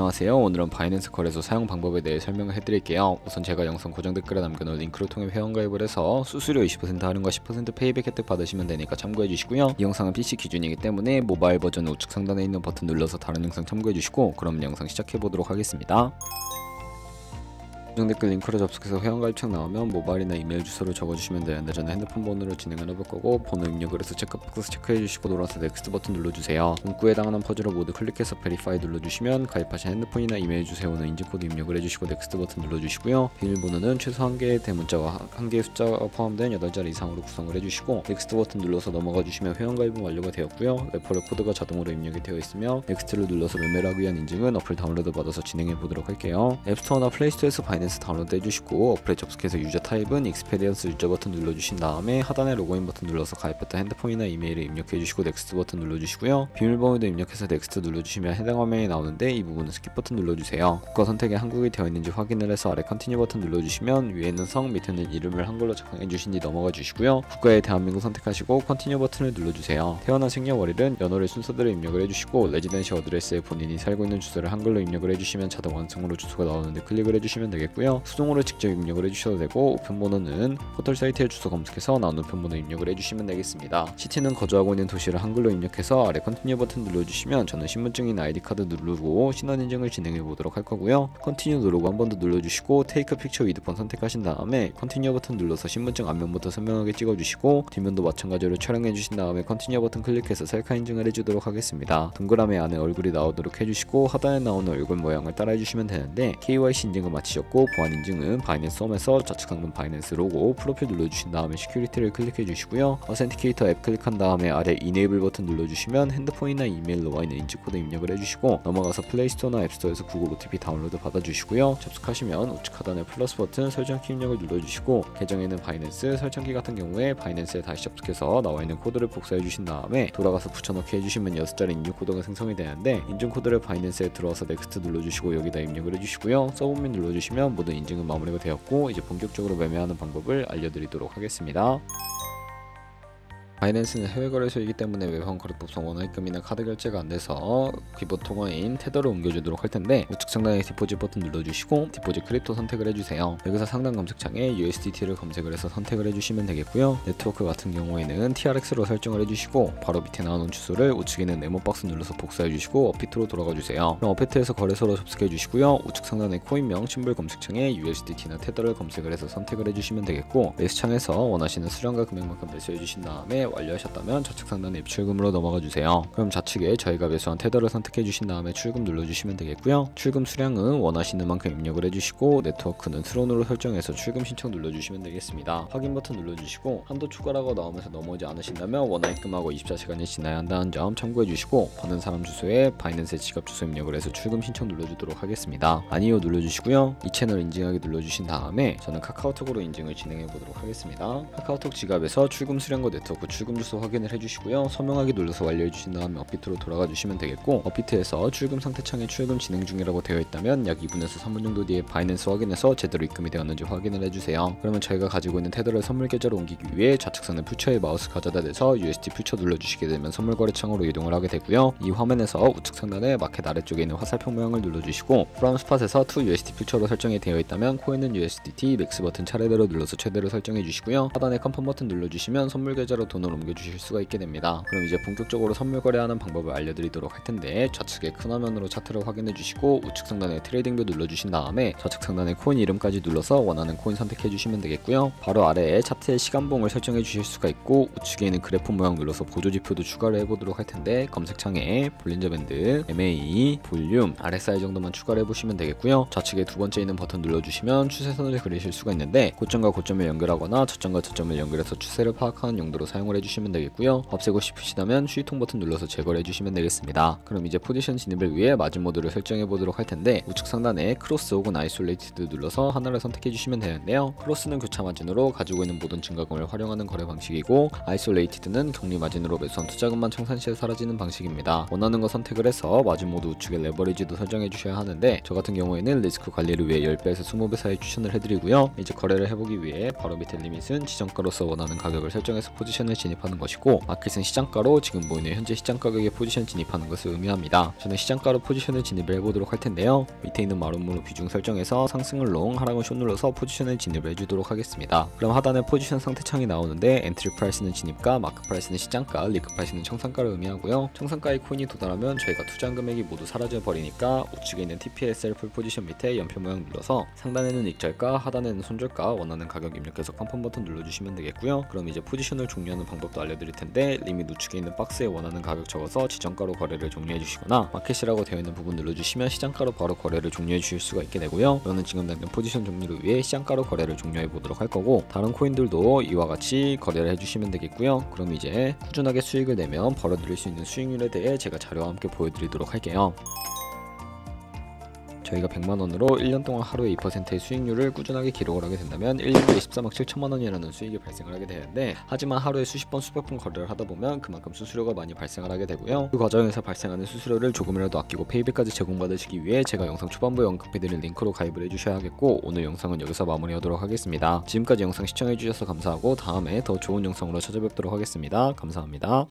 안녕하세요. 오늘은 바이낸스 거래소 사용 방법에 대해 설명을 해드릴게요. 우선 제가 영상 고정 댓글에 남겨놓은 링크를 통해 회원가입을 해서 수수료 20% 할인과 10% 페이백 혜택 받으시면 되니까 참고해주시고요. 이 영상은 PC 기준이기 때문에 모바일 버전 우측 상단에 있는 버튼 눌러서 다른 영상 참고해주시고 그럼 영상 시작해보도록 하겠습니다. 고정 댓글 링크로 접속해서 회원가입창 나오면 모바일이나 이메일 주소를 적어주시면 되는데 저는 핸드폰 번호로 진행을 해볼 거고 번호 입력을 해서 체크박스 체크해주시고 돌아서 넥스트 버튼 눌러주세요. 문구에 해당하는 퍼즐을 모두 클릭해서 베리파이 눌러주시면 가입하신 핸드폰이나 이메일 주소는 인증코드 입력을 해주시고 넥스트 버튼 눌러주시고요. 비밀번호는 최소 1개의 대문자와 1개의 숫자가 포함된 8자리 이상으로 구성을 해주시고 넥스트 버튼 눌러서 넘어가 주시면 회원가입은 완료가 되었고요. 레퍼럴 코드가 자동으로 입력이 되어 있으며 넥스트를 눌러서 매매를 하기 위한 인증은 어플 다운로드 받아서 진행해 보도록 할게요. 앱스토어나 플레이스토어에서 바이낸스 다운로드 해주시고 어플에 접속해서 유저 타입은 익스페리언스 유저 버튼 눌러주신 다음에 하단에 로그인 버튼 눌러서 가입했던 핸드폰이나 이메일을 입력해주시고 넥스트 버튼 눌러주시고요. 비밀번호도 입력해서 넥스트 눌러주시면 해당 화면이 나오는데 이 부분은 스킵 버튼 눌러주세요. 국가 선택에 한국이 되어 있는지 확인을 해서 아래 컨티뉴 버튼 눌러주시면 위에는 성 밑에는 이름을 한글로 작성해주신 뒤 넘어가 주시고요. 국가에 대한민국 선택하시고 컨티뉴 버튼을 눌러주세요. 태어난 생년월일은 연월일 순서대로 입력을 해주시고 레지던시 어드레스에 본인이 살고 있는 주소를 한글로 입력을 해주시면 자동 완성으로 주소가 나오는데 클릭을 해주시면 되겠고요. 수동으로 직접 입력을 해주셔도 되고 우편번호는 포털 사이트에 주소 검색해서 나온 우편번호 입력을 해주시면 되겠습니다. 시티는 거주하고 있는 도시를 한글로 입력해서 아래 컨티뉴 버튼 눌러주시면 저는 신분증이나 아이디카드 누르고 신원인증을 진행해 보도록 할 거고요. 컨티뉴 누르고 한 번 더 눌러주시고 테이크 픽처 위드 폰 선택하신 다음에 컨티뉴 버튼 눌러서 신분증 앞면부터 선명하게 찍어주시고 뒷면도 마찬가지로 촬영해 주신 다음에 컨티뉴 버튼 클릭해서 셀카 인증을 해주도록 하겠습니다. 동그라미 안에 얼굴이 나오도록 해주시고 하단에 나오는 얼굴 모양을 따라해 주시면 되는데 KYC 인증을 마치셨고 보안 인증은 바이낸스 홈에서 좌측 상단 바이낸스 로고 프로필 눌러주신 다음에 시큐리티를 클릭해 주시고요. 어센티케이터 앱 클릭한 다음에 아래 이네이블 버튼 눌러주시면 핸드폰이나 이메일로 와 있는 인증코드 입력을 해주시고 넘어가서 플레이스토어나 앱스토어에서 구글 OTP 다운로드 받아주시고요. 접속하시면 우측 하단에 플러스 버튼 설정키 입력을 눌러주시고 계정에는 바이낸스 설정키 같은 경우에 바이낸스에 다시 접속해서 나와 있는 코드를 복사해 주신 다음에 돌아가서 붙여넣기 해주시면 6자리 입력코드가 생성이 되는데 인증코드를 바이낸스에 들어와서 넥스트 눌러주시고 여기다 입력을 해주시고요. 서브밋 눌러주시면 모든 인증은 마무리가 되었고 이제 본격적으로 매매하는 방법을 알려드리도록 하겠습니다. 바이낸스는 해외 거래소이기 때문에 외환 거래법상 원화입금이나 카드 결제가 안 돼서 기본 통화인 테더를 옮겨주도록 할 텐데 우측 상단에 디포짓 버튼 눌러주시고 디포짓 크립토 선택을 해주세요. 여기서 상단 검색창에 USDT를 검색을 해서 선택을 해주시면 되겠고요. 네트워크 같은 경우에는 TRX로 설정을 해주시고 바로 밑에 나오는 주소를 우측에 있는 네모박스 눌러서 복사해주시고 업비트로 돌아가주세요. 그럼 업비트에서 거래소로 접속해주시고요. 우측 상단의 코인명 심볼 검색창에 USDT나 테더를 검색을 해서 선택을 해주시면 되겠고 매수창에서 원하시는 수량과 금액만큼 매수해주신 다음에 완료하셨다면 좌측 상단의 입출금으로 넘어가 주세요. 그럼 좌측에 저희가 매수한 테더를 선택해 주신 다음에 출금 눌러주시면 되겠고요. 출금 수량은 원하시는 만큼 입력을 해주시고 네트워크는 트론으로 설정해서 출금 신청 눌러주시면 되겠습니다. 확인 버튼 눌러주시고 한도 추가라고 나오면서 넘어오지 않으신다면 원화입금하고 24시간이 지나야 한다는 점 참고해 주시고 받는 사람 주소에 바이낸스의 지갑 주소 입력을 해서 출금 신청 눌러주도록 하겠습니다. 아니요 눌러주시고요. 이 채널 인증하기 눌러주신 다음에 저는 카카오톡으로 인증을 진행해 보도록 하겠습니다. 카카오톡 지갑에서 출금 수량과 네트워크 출금 주소 확인을 해주시고요. 서명하기 눌러서 완료해주신 다음에 업비트로 돌아가 주시면 되겠고 업비트에서 출금 상태 창에 출금 진행 중이라고 되어 있다면 약 2분에서 3분 정도 뒤에 바이낸스 확인해서 제대로 입금이 되었는지 확인을 해주세요. 그러면 저희가 가지고 있는 테더를 선물 계좌로 옮기기 위해 좌측 상단 퓨처에 마우스 가져다 대서 USD 퓨처 눌러주시게 되면 선물 거래 창으로 이동을 하게 되고요. 이 화면에서 우측 상단에 마켓 아래쪽에 있는 화살표 모양을 눌러주시고 프롬 스팟에서 to USD 퓨처로 설정이 되어 있다면 코인은 USDT 맥스 버튼 차례대로 눌러서 최대로 설정해 주시고요. 하단에 컨펌 버튼 눌러주시면 선물 계좌로 돈을 옮겨주실 수가 있게 됩니다. 그럼 이제 본격적으로 선물 거래하는 방법을 알려드리도록 할 텐데 좌측에 큰 화면으로 차트를 확인해 주시고 우측 상단에 트레이딩도 눌러주신 다음에 좌측 상단에 코인 이름까지 눌러서 원하는 코인 선택해 주시면 되겠고요. 바로 아래에 차트의 시간봉을 설정해 주실 수가 있고 우측에 있는 그래프 모양 눌러서 보조지표도 추가를 해보도록 할 텐데 검색창에 볼린저 밴드, MA, 볼륨, RSI 정도만 추가를 해보시면 되겠고요. 좌측에 두 번째 있는 버튼 눌러주시면 추세선을 그리실 수가 있는데 고점과 고점을 연결하거나 저점과 저점을 연결해서 추세를 파악하는 용도로 사용을 해주시면 되겠고요. 없애고 싶으시다면 휴지통 버튼 눌러서 제거를 해주시면 되겠습니다. 그럼 이제 포지션 진입을 위해 마진 모드를 설정해 보도록 할 텐데 우측 상단에 크로스 혹은 아이솔레이티드 눌러서 하나를 선택해 주시면 되는데요. 크로스는 교차 마진으로 가지고 있는 모든 증가금을 활용하는 거래 방식이고 아이솔레이티드는 격리 마진으로 매수한 투자금만 청산 시에 사라지는 방식입니다. 원하는 거 선택을 해서 마진 모드 우측에 레버리지도 설정해 주셔야 하는데 저 같은 경우에는 리스크 관리를 위해 10배에서 20배 사이 추천을 해드리고요. 이제 거래를 해보기 위해 바로 밑에 리밋은 지정가로서 원하는 가격을 설정해서 포지션을 진입하는 것이고, 마켓은 시장가로 지금 보이는 현재 시장 가격에 포지션 진입하는 것을 의미합니다. 저는 시장가로 포지션을 진입을 해보도록 할 텐데요. 밑에 있는 마름모로 비중 설정해서 상승을 롱, 하락을 숏 눌러서 포지션을 진입을 해주도록 하겠습니다. 그럼 하단에 포지션 상태 창이 나오는데 엔트리 프라이스는 진입가, 마크 프라이스는 시장가, 리크 프라이스는 청산가를 의미하고요. 청산가의 코인이 도달하면 저희가 투자한 금액이 모두 사라져 버리니까 우측에 있는 TPSL 풀 포지션 밑에 연표 모양 눌러서 상단에는 익절가, 하단에는 손절가, 원하는 가격 입력해서 컨펌 버튼 눌러주시면 되겠고요. 그럼 이제 포지션을 종료하는 방법도 알려드릴 텐데, 리밋 우측에 있는 박스에 원하는 가격 적어서 지정가로 거래를 종료해 주시거나 마켓이라고 되어 있는 부분 눌러주시면 시장가로 바로 거래를 종료해 주실 수가 있게 되고요. 저는 지금 당장 포지션 종료를 위해 시장가로 거래를 종료해 보도록 할 거고, 다른 코인들도 이와 같이 거래를 해주시면 되겠고요. 그럼 이제 꾸준하게 수익을 내면 벌어들일 수 있는 수익률에 대해 제가 자료와 함께 보여드리도록 할게요. 저희가 100만원으로 1년 동안 하루에 2%의 수익률을 꾸준하게 기록을 하게 된다면 1년에 24억 7천만원이라는 수익이 발생을 하게 되는데, 하지만 하루에 수십 번 수백 번 거래를 하다 보면 그만큼 수수료가 많이 발생을 하게 되고요. 그 과정에서 발생하는 수수료를 조금이라도 아끼고 페이백까지 제공받으시기 위해 제가 영상 초반부에 언급해드린 링크로 가입을 해주셔야 하겠고, 오늘 영상은 여기서 마무리하도록 하겠습니다. 지금까지 영상 시청해주셔서 감사하고 다음에 더 좋은 영상으로 찾아뵙도록 하겠습니다. 감사합니다.